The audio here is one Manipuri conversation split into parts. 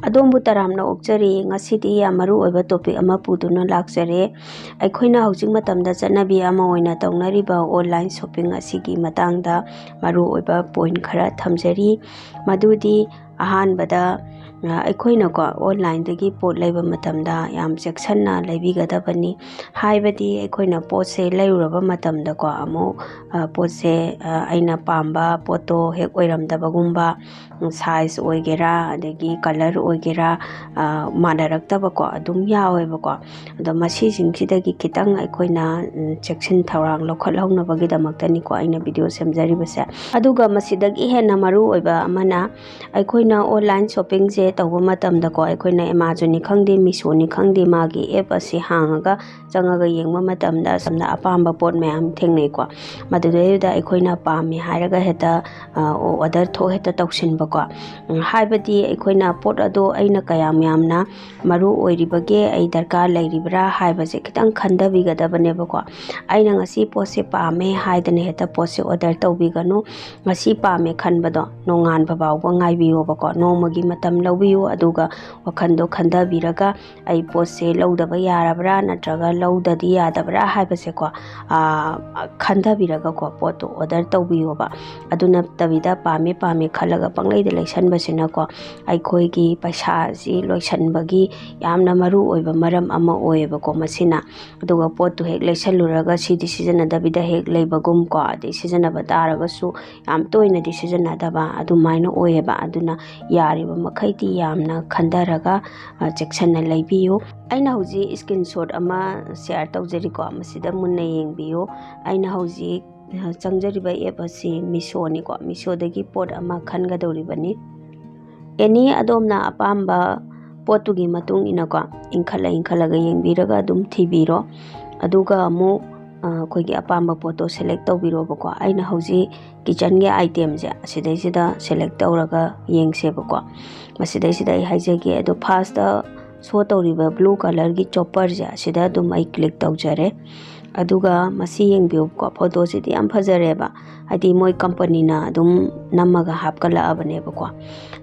ꯑꯗꯣꯝꯕꯨ ꯇꯔꯥꯝꯅ ꯑꯣꯛꯆꯔꯤ ꯉꯁꯤꯗꯤ ꯌꯥꯝ ꯃꯔꯨꯑꯣꯏꯕ ꯇꯣꯄꯤꯛ ꯑꯃ ꯄꯨꯗꯨꯅ ꯂꯥꯛꯆꯔꯦ ꯑꯩꯈꯣꯏꯅ ꯍꯧꯖꯤꯛ ꯃꯇꯝꯗ ꯆꯠꯅꯕꯤ ꯑꯃ ꯑꯣꯏꯅ ꯇꯧꯅꯔꯤꯕ ꯑꯣꯟꯂꯥꯏꯟ ꯁꯣꯄꯤꯡ ꯑꯁꯤꯒꯤ ꯃꯇꯥꯡꯗ ꯃꯔꯨꯑꯣꯏꯕ ꯄꯣꯏꯟꯠ ꯈꯔ ꯊꯝꯖꯔꯤ ꯃꯗꯨꯗꯤ ꯑꯍꯥꯟꯕꯗ ꯑꯩꯈꯣꯏꯅꯀꯣ ꯑꯣꯟꯂꯥꯏꯟꯗꯒꯤ ꯄꯣꯠ ꯂꯩꯕ ꯃꯇꯝꯗ ꯌꯥꯝ ꯆꯦꯛꯁꯤꯟꯅ ꯂꯩꯕꯤꯒꯗꯕꯅꯤ ꯍꯥꯏꯕꯗꯤ ꯑꯩꯈꯣꯏꯅ ꯄꯣꯠꯁꯦ ꯂꯩꯔꯨꯔꯕ ꯃꯇꯝꯗꯀꯣ ꯑꯃꯨꯛ ꯄꯣꯠꯁꯦ ꯑꯩꯅ ꯄꯥꯝꯕ ꯄꯣꯠꯇꯣ ꯍꯦꯛ ꯑꯣꯏꯔꯝꯗꯕꯒꯨꯝꯕ ꯁꯥꯏꯖ ꯑꯣꯏꯒꯦꯔꯥ ꯑꯗꯒꯤ ꯀꯂꯔ ꯑꯣꯏꯒꯦꯔꯥ ꯃꯥꯟꯅꯔꯛꯇꯕꯀꯣ ꯑꯗꯨꯝ ꯌꯥꯎꯋꯦꯕꯀꯣ ꯑꯗꯣ ꯃꯁꯤꯁꯤꯡꯁꯤꯗꯒꯤ ꯈꯤꯇꯪ ꯑꯩꯈꯣꯏꯅ ꯆꯦꯛꯁꯤꯟ ꯊꯧꯔꯥꯡ ꯂꯧꯈꯠꯍꯧꯅꯕꯒꯤꯗꯃꯛꯇꯅꯤꯀꯣ ꯑꯩꯅ ꯚꯤꯗꯤꯑꯣ ꯁꯦꯝꯖꯔꯤꯕꯁꯦ ꯑꯗꯨꯒ ꯃꯁꯤꯗꯒꯤ ꯍꯦꯟꯅ ꯃꯔꯨꯑꯣꯏꯕ ꯑꯃꯅ ꯑꯩꯈꯣꯏꯅ ꯑꯣꯟꯂꯥꯏꯟ ꯁꯣꯄꯤꯡꯁꯦ ꯇꯧꯕ ꯃꯇꯝꯗꯀꯣ ꯑꯩꯈꯣꯏꯅ ꯑꯦꯃꯥꯖꯣꯟꯅꯤ ꯈꯪꯗꯦ ꯃꯤꯁꯣꯅꯤ ꯈꯪꯗꯦ ꯃꯥꯒꯤ ꯑꯦꯞ ꯑꯁꯤ ꯍꯥꯡꯉꯒ ꯆꯪꯉꯒ ꯌꯦꯡꯕ ꯃꯇꯝꯗ ꯁꯝꯅ ꯑꯄꯥꯝꯕ ꯄꯣꯠ ꯃꯌꯥꯝ ꯊꯦꯡꯅꯩꯀꯣ ꯃꯗꯨꯗꯩꯗꯨꯗ ꯑꯩꯈꯣꯏꯅ ꯄꯥꯝꯃꯤ ꯍꯥꯏꯔꯒ ꯍꯦꯛꯇ ꯑꯣꯔꯗꯔ ꯊꯣꯛ ꯍꯦꯛꯇ ꯇꯧꯁꯤꯟꯕꯀꯣ ꯍꯥꯏꯕꯗꯤ ꯑꯩꯈꯣꯏꯅ ꯄꯣꯠ ꯑꯗꯣ ꯑꯩꯅ ꯀꯌꯥꯝ ꯌꯥꯝꯅ ꯃꯔꯨ ꯑꯣꯏꯔꯤꯕꯒꯦ ꯑꯩ ꯗꯔꯀꯥꯔ ꯂꯩꯔꯤꯕ꯭ꯔꯥ ꯍꯥꯏꯕꯁꯦ ꯈꯤꯇꯪ ꯈꯟꯊꯕꯤꯒꯗꯕꯅꯦꯕꯀꯣ ꯑꯩꯅ ꯉꯁꯤ ꯄꯣꯠꯁꯦ ꯄꯥꯝꯃꯦ ꯍꯥꯏꯗꯅ ꯍꯦꯛꯇ ꯄꯣꯠꯁꯦ ꯑꯣꯔꯗꯔ ꯇꯧꯕꯤꯒꯅꯨ ꯉꯁꯤ ꯄꯥꯝꯃꯦ ꯈꯟꯕꯗꯣ ꯅꯣꯡꯉꯥꯟꯕ ꯐꯥꯎꯕ ꯉꯥꯏꯕꯤꯌꯣꯕꯀꯣ ꯅꯣꯡꯃꯒꯤ ꯃꯇꯝ ꯂꯧꯕꯤꯌꯨ ꯑꯗꯨꯒ ꯋꯥꯈꯟꯗꯣ ꯈꯟꯊꯕꯤꯔꯒ ꯑꯩ ꯄꯣꯠꯁꯦ ꯂꯧꯗꯕ ꯌꯥꯔꯕ꯭ꯔꯥ ꯅꯠꯇ꯭ꯔꯒ ꯂꯧꯗꯗꯤ ꯌꯥꯗꯕ꯭ꯔꯥ ꯍꯥꯏꯕꯁꯦꯀꯣ ꯈꯟꯊꯕꯤꯔꯒꯀꯣ ꯄꯣꯠꯇꯣ ꯑꯣꯔꯗꯔ ꯇꯧꯕꯤꯌꯣꯕ ꯑꯗꯨ ꯅꯠꯇꯕꯤꯗ ꯄꯥꯝꯃꯦ ꯈꯜꯂꯒ ꯄꯪꯂꯩꯗ ꯂꯩꯁꯟꯕꯁꯤꯅꯀꯣ ꯑꯩꯈꯣꯏꯒꯤ ꯄꯩꯁꯥꯁꯤ ꯂꯣꯏꯁꯟꯕꯒꯤ ꯌꯥꯝꯅ ꯃꯔꯨ ꯑꯣꯏꯕ ꯃꯔꯝ ꯑꯃ ꯑꯣꯏꯌꯦꯕꯀꯣ ꯃꯁꯤꯅ ꯑꯗꯨꯒ ꯄꯣꯠꯇꯨ ꯍꯦꯛ ꯂꯩꯁꯜꯂꯨꯔꯒ ꯁꯤꯗꯤ ꯁꯤꯖꯤꯟꯅꯗꯕꯤꯗ ꯍꯦꯛ ꯂꯩꯕꯒꯨꯝꯀꯣ ꯑꯗꯩ ꯁꯤꯖꯤꯟꯅꯕ ꯇꯥꯔꯒꯁꯨ ꯌꯥꯝ ꯇꯣꯏꯅꯗꯤ ꯁꯤꯖꯤꯟꯅꯗꯕ ꯑꯗꯨꯃꯥꯏꯅ ꯑꯣꯏꯌꯦꯕ ꯑꯗꯨꯅ ꯌꯥꯔꯤꯕ ꯃꯈꯩꯗꯤ ꯌꯥꯝꯅ ꯈꯟꯊꯔꯒ ꯆꯦꯛꯁꯤꯟꯅ ꯂꯩꯕꯤꯌꯨ ꯑꯩꯅ ꯍꯧꯖꯤꯛ ꯏꯁꯀ꯭ꯔꯤꯟ ꯁꯣꯠ ꯑꯃ ꯁꯦꯌꯔ ꯇꯧꯖꯔꯤꯀꯣ ꯃꯁꯤꯗ ꯃꯨꯟꯅ ꯌꯦꯡꯕꯤꯌꯨ ꯑꯩꯅ ꯍꯧꯖꯤꯛ ꯆꯪꯖꯔꯤꯕ ꯑꯦꯞ ꯑꯁꯤ ꯃꯤꯁꯣꯅꯤꯀꯣ ꯃꯤꯁꯣꯗꯒꯤ ꯄꯣꯠ ꯑꯃ ꯈꯟꯒꯗꯧꯔꯤꯕꯅꯤ ꯑꯦꯅꯤ ꯑꯗꯣꯝꯅ ꯑꯄꯥꯝꯕ ꯄꯣꯠꯇꯨꯒꯤ ꯃꯇꯨꯡ ꯏꯟꯅꯀꯣ ꯏꯟꯈꯠꯂꯒ ꯌꯦꯡꯕꯤꯔꯒ ꯑꯗꯨꯝ ꯊꯤꯕꯤꯔꯣ ꯑꯗꯨꯒ ꯑꯃꯨꯛ ꯑꯩꯈꯣꯏꯒꯤ ꯑꯄꯥꯝꯕ ꯄꯣꯠꯇꯣ ꯁꯦꯂꯦꯛ ꯇꯧꯕꯤꯔꯣꯕꯀꯣ ꯑꯩꯅ ꯍꯧꯖꯤꯛ ꯀꯤꯆꯟꯒꯤ ꯑꯥꯏꯇꯦꯝꯁꯦ ꯑꯁꯤꯗꯩꯁꯤꯗ ꯁꯦꯂꯦꯛ ꯇꯧꯔꯒ ꯌꯦꯡꯁꯦꯕꯀꯣ ꯃꯁꯤꯗꯩꯁꯤꯗ ꯑꯩ ꯍꯥꯏꯖꯒꯦ ꯑꯗꯣ ꯐꯥꯔꯁꯇ ꯁꯣ ꯇꯧꯔꯤꯕ ꯕ꯭ꯂꯨ ꯀꯂꯔꯒꯤ ꯆꯣꯄꯔꯁꯦ ꯑꯁꯤꯗ ꯑꯗꯨꯝ ꯑꯩ ꯀ꯭ꯂꯤꯛ ꯇꯧꯖꯔꯦ ꯑꯗꯨꯒ ꯃꯁꯤ ꯌꯦꯡꯕꯤꯌꯨꯀꯣ ꯐꯣꯇꯣꯁꯤꯗꯤ ꯌꯥꯝ ꯐꯖꯔꯦꯕ ꯍꯥꯏꯗꯤ ꯃꯣꯏ ꯀꯝꯄꯅꯤꯅ ꯑꯗꯨꯝ ꯅꯝꯃꯒ ꯍꯥꯞꯀꯠꯂꯛꯑꯕꯅꯦꯕꯀꯣ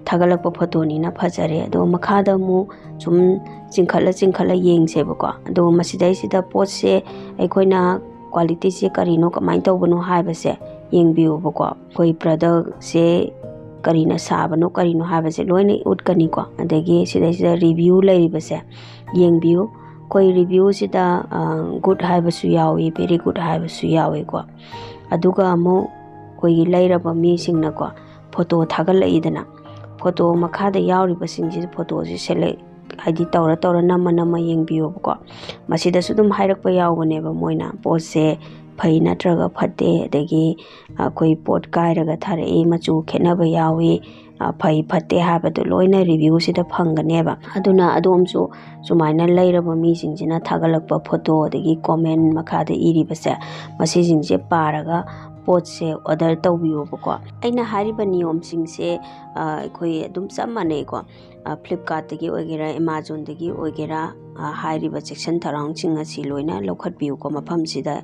ꯊꯥꯒꯠꯂꯛꯄ ꯐꯣꯇꯣꯅꯤꯅ ꯐꯖꯔꯦ ꯑꯗꯣ ꯃꯈꯥꯗ ꯑꯃꯨꯛ ꯁꯨꯝ ꯆꯤꯡꯈꯠꯂ ꯌꯦꯡꯁꯦꯕꯀꯣ ꯑꯗꯣ ꯃꯁꯤꯗꯩꯁꯤꯗ ꯄꯣꯠꯁꯦ ꯑꯩꯈꯣꯏꯅ ꯀ꯭ꯋꯥꯂꯤꯇꯤꯁꯦ ꯀꯔꯤꯅꯣ ꯀꯃꯥꯏꯅ ꯇꯧꯕꯅꯣ ꯍꯥꯏꯕꯁꯦ ꯌꯦꯡꯕꯤꯌꯨꯕꯀꯣ ꯑꯩꯈꯣই ꯄ꯭ꯔꯗꯛꯁꯦ ꯀꯔꯤꯅ ꯁꯥꯕꯅꯣ ꯀꯔꯤꯅꯣ ꯍꯥꯏꯕꯁꯦ ꯂꯣꯏꯅ ꯎꯠꯀꯅꯤꯀꯣ ꯑꯗꯒꯤ ꯁꯤꯗꯩꯁꯤꯗ ꯔꯤꯚ꯭ꯌꯨ ꯂꯩꯔꯤꯕꯁꯦ ꯌꯦꯡꯕꯤꯌꯨ ꯑꯩꯈꯣꯏ ꯔꯤꯚ꯭ꯌꯨꯁꯤꯗ ꯒꯨꯗ ꯍꯥꯏꯕꯁꯨ ꯌꯥꯎꯏ ꯚꯦꯔꯤ ꯒꯨꯗ ꯍꯥꯏꯕꯁꯨ ꯌꯥꯎꯏꯀꯣ ꯑꯗꯨꯒ ꯑꯃꯨꯛ ꯑꯩꯈꯣꯏꯒꯤ ꯂꯩꯔꯕ ꯃꯤꯁꯤꯡꯅꯀꯣ ꯐꯣꯇꯣ ꯊꯥꯒꯠꯂꯛꯏꯗꯅ ꯐꯣꯇꯣ ꯃꯈꯥꯗ ꯌꯥꯎꯔꯤꯕꯁꯤꯡꯁꯤ ꯐꯣꯇꯣꯁꯤ ꯁꯦꯂꯦꯛ ꯍꯥꯏꯗꯤ ꯇꯧꯔ ꯅꯝꯃ ꯌꯦꯡꯕꯤꯌꯣꯕꯀꯣ ꯃꯁꯤꯗꯁꯨ ꯑꯗꯨꯝ ꯍꯥꯏꯔꯛꯄ ꯌꯥꯎꯕꯅꯦꯕ ꯃꯣꯏꯅ ꯄꯣꯠꯁꯦ ꯐꯩ ꯅꯠꯇ꯭ꯔꯒ ꯐꯠꯇꯦ ꯑꯗꯒꯤ ꯑꯩꯈꯣই ꯄꯣꯠ ꯀꯥꯏꯔꯒ ꯊꯥꯔꯛꯏ ꯃꯆꯨ ꯈꯦꯠꯅꯕ ꯌꯥꯎꯏ ꯐꯩ ꯐꯠꯇꯦ ꯍꯥꯏꯕꯗꯣ ꯂꯣꯏꯅ ꯔꯤꯚ꯭ꯌꯨꯁꯤꯗ ꯐꯪꯒꯅꯦꯕ ꯑꯗꯨꯅ ꯑꯗꯣꯝꯁꯨ ꯁꯨꯃꯥꯏꯅ ꯂꯩꯔꯕ ꯃꯤꯁꯤꯡꯁꯤꯅ ꯊꯥꯒꯠꯂꯛꯄ ꯐꯣꯇꯣ ꯑꯗꯒꯤ ꯀꯣꯃꯦꯟ ꯃꯈꯥꯗ ꯏꯔꯤꯕꯁꯦ ꯃꯁꯤꯁꯤꯡꯁꯦ ꯄꯥꯔꯒ ꯄꯣꯠꯁꯦ ꯑꯣꯔꯗꯔ ꯇꯧꯕꯤꯌꯣꯕꯀꯣ ꯑꯩꯅ ꯍꯥꯏꯔꯤꯕ ꯅꯤꯌꯣꯝꯁꯤꯡꯁꯦ ꯑꯩꯈꯣꯏ ꯑꯗꯨꯝ ꯆꯞ ꯃꯥꯟꯅꯩꯀꯣ ꯐ꯭ꯂꯤꯞꯀꯥꯔꯠꯇꯒꯤ ꯑꯣꯏꯒꯦꯔꯥ ꯑꯦꯃꯥꯖꯣꯟꯗꯒꯤ ꯑꯣꯏꯒꯦꯔꯥ ꯍꯥꯏꯔꯤꯕ ꯆꯦꯛꯁꯤꯟ ꯊꯧꯔꯥꯡꯁꯤꯡ ꯑꯁꯤ ꯂꯣꯏꯅ ꯂꯧꯈꯠꯄꯤꯌꯨꯀꯣ ꯃꯐꯝꯁꯤꯗ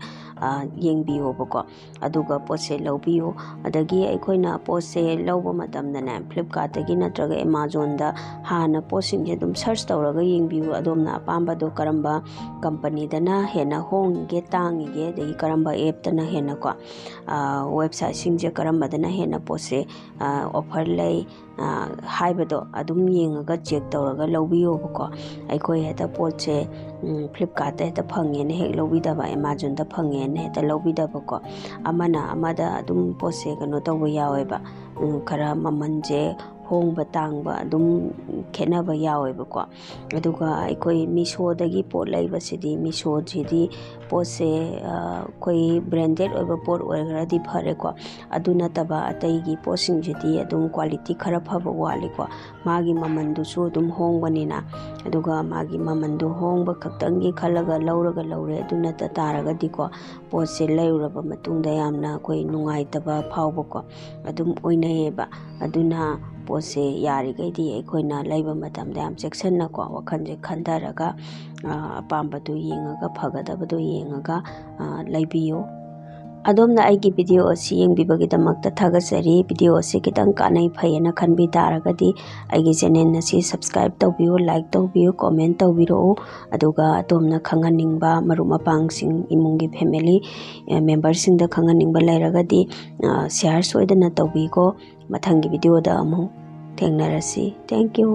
ꯌꯦꯡꯕꯤꯌꯣꯕꯀꯣ ꯑꯗꯨꯒ ꯄꯣꯠꯁꯦ ꯂꯧꯕꯤꯌꯨ ꯑꯗꯒꯤ ꯑꯩꯈꯣꯏꯅ ꯄꯣꯠꯁꯦ ꯂꯧꯕ ꯃꯇꯝꯗꯅꯦ ꯐ꯭ꯂꯤꯞꯀꯥꯔꯠꯇꯒꯤ ꯅꯠꯇ꯭ꯔꯒ ꯑꯦꯃꯥꯖꯣꯟꯗ ꯍꯥꯟꯅ ꯄꯣꯠꯁꯤꯡꯁꯦ ꯑꯗꯨꯝ ꯁꯔꯆ ꯇꯧꯔꯒ ꯌꯦꯡꯕꯤꯌꯨ ꯑꯗꯣꯝꯅ ꯑꯄꯥꯝꯕꯗꯣ ꯀꯔꯝꯕ ꯀꯝꯄꯅꯤꯗꯅ ꯍꯦꯟꯅ ꯍꯣꯡꯉꯤꯒꯦ ꯇꯥꯡꯉꯤꯒꯦ ꯑꯗꯒꯤ ꯀꯔꯝꯕ ꯑꯦꯞꯇꯅ ꯍꯦꯟꯅꯀꯣ ꯋꯦꯕꯁꯥꯏꯠꯁꯤꯡꯁꯦ ꯀꯔꯝꯕꯗꯅ ꯍꯦꯟꯅ ꯄꯣꯠꯁꯦ ꯑꯣꯐꯔ ꯂꯩ ꯍꯥꯏꯕꯗꯣ ꯑꯗꯨꯝ ꯌꯦꯡꯉꯒ ꯆꯦꯛ ꯇꯧꯔꯒ ꯂꯧꯕꯤꯌꯣꯕꯀꯣ ꯑꯩꯈꯣꯏ ꯍꯦꯛꯇ ꯄꯣꯠꯁꯦ ꯐ꯭ꯂꯤꯞꯀꯥꯔꯠꯇ ꯍꯦꯛꯇ ꯐꯪꯉꯦꯅ ꯍꯦꯛ ꯂꯧꯕꯤꯗꯕ ꯑꯦꯃꯥꯖꯣꯟꯗ ꯐꯪꯉꯦꯅ ꯍꯦꯛꯇ ꯂꯧꯕꯤꯗꯕꯀꯣ ꯑꯃꯅ ꯑꯃꯗ ꯑꯗꯨꯝ ꯄꯣꯠꯁꯦ ꯀꯩꯅꯣ ꯇꯧꯕ ꯌꯥꯎꯋꯦꯕ ꯈꯔ ꯃꯃꯜꯁꯦ ꯍꯣꯡꯕ ꯇꯥꯡꯕ ꯑꯗꯨꯝ ꯈꯦꯠꯅꯕ ꯌꯥꯎꯋꯦꯕꯀꯣ ꯑꯗꯨꯒ ꯑꯩꯈꯣꯏ ꯃꯤꯁꯣꯗꯒꯤ ꯄꯣꯠ ꯂꯩꯕꯁꯤꯗꯤ ꯃꯤꯁꯣꯁꯤꯗꯤ ꯄꯣꯠꯁꯦ ꯑꯩꯈꯣꯏ ꯕ꯭ꯔꯦꯟꯗꯦꯠ ꯑꯣꯏꯕ ꯄꯣꯠ ꯑꯣꯏꯈ꯭ꯔꯗꯤ ꯐꯔꯦꯀꯣ ꯑꯗꯨ ꯅꯠꯇꯕ ꯑꯇꯩꯒꯤ ꯄꯣꯠꯁꯤꯡꯁꯤꯗꯤ ꯑꯗꯨꯝ ꯀ꯭ꯋꯥꯂꯤꯇꯤ ꯈꯔ ꯐꯕ ꯋꯥꯠꯂꯤꯀꯣ ꯃꯥꯒꯤ ꯃꯃꯜꯗꯨꯁꯨ ꯑꯗꯨꯝ ꯍꯣꯡꯕꯅꯤꯅ ꯑꯗꯨꯒ ꯃꯥꯒꯤ ꯃꯃꯜꯗꯨ ꯍꯣꯡꯕ ꯈꯛꯇꯪꯒꯤ ꯈꯜꯂꯒ ꯂꯧꯔꯦ ꯑꯗꯨ ꯅꯠꯇ ꯇꯥꯔꯒꯗꯤꯀꯣ ꯄꯣꯠꯁꯦ ꯂꯩꯔꯨꯔꯕ ꯃꯇꯨꯡꯗ ꯌꯥꯝꯅ ꯑꯩꯈꯣই ꯅꯨꯡꯉꯥꯏꯇꯕ ꯐꯥꯎꯕꯀꯣ ꯑꯗꯨꯝ ꯑꯣꯏꯅꯩꯌꯦꯕ ꯑꯗꯨꯅ ꯄꯣꯠꯁꯦ ꯌꯥꯔꯤꯈꯩꯗꯤ ꯑꯩꯈꯣꯏꯅ ꯂꯩꯕ ꯃꯇꯝꯗ ꯌꯥꯝ ꯆꯦꯛꯁꯤꯟꯅꯀꯣ ꯋꯥꯈꯜꯁꯦ ꯈꯟꯊꯔꯒ ꯑꯄꯥꯝꯕꯗꯨ ꯌꯦꯡꯉꯒ ꯐꯒꯗꯕꯗꯨ ꯌꯦꯡꯉꯒ ꯂꯩꯕꯤꯌꯨ ꯑꯗꯣꯝꯅ ꯑꯩꯒꯤ ꯚꯤꯗꯤꯑꯣ ꯑꯁꯤ ꯌꯦꯡꯕꯤꯕꯒꯤꯗꯃꯛꯇ ꯊꯥꯒꯠꯆꯔꯤ꯫ ꯚꯤꯗꯤꯑꯣ ꯑꯁꯤ ꯈꯤꯇꯪ ꯀꯥꯟꯅꯩ ꯐꯩꯌꯦꯅ ꯈꯟꯕꯤ ꯇꯥꯔꯒꯗꯤ ꯑꯩꯒꯤ ꯆꯦꯅꯦꯜ ꯑꯁꯤ ꯁꯕꯁꯀ꯭ꯔꯥꯏꯕ ꯇꯧꯕꯤꯌꯨ, ꯂꯥꯏꯛ ꯇꯧꯕꯤꯌꯨ, ꯀꯣꯃꯦꯟ ꯇꯧꯕꯤꯔꯛꯎ꯫ ꯑꯗꯨꯒ ꯑꯗꯣꯝꯅ ꯈꯪꯍꯟꯅꯤꯡꯕ ꯃꯔꯨꯞ ꯃꯄꯥꯡꯁꯤꯡ, ꯏꯃꯨꯡꯒꯤ ꯐꯦꯃꯤꯂꯤ ꯃꯦꯝꯕꯔꯁꯤꯡꯗ ꯈꯪꯍꯟꯅꯤꯡꯕ ꯂꯩꯔꯒꯗꯤ ꯁꯤꯌꯥꯔ ꯁꯣꯏꯗꯅ ꯇꯧꯕꯤꯀꯣ꯫ ꯃꯊꯪꯒꯤ ꯚꯤꯗꯤꯑꯣꯗ ꯑꯃꯨꯛ ꯊꯦꯡꯅꯔꯁꯤ꯫ Thank you.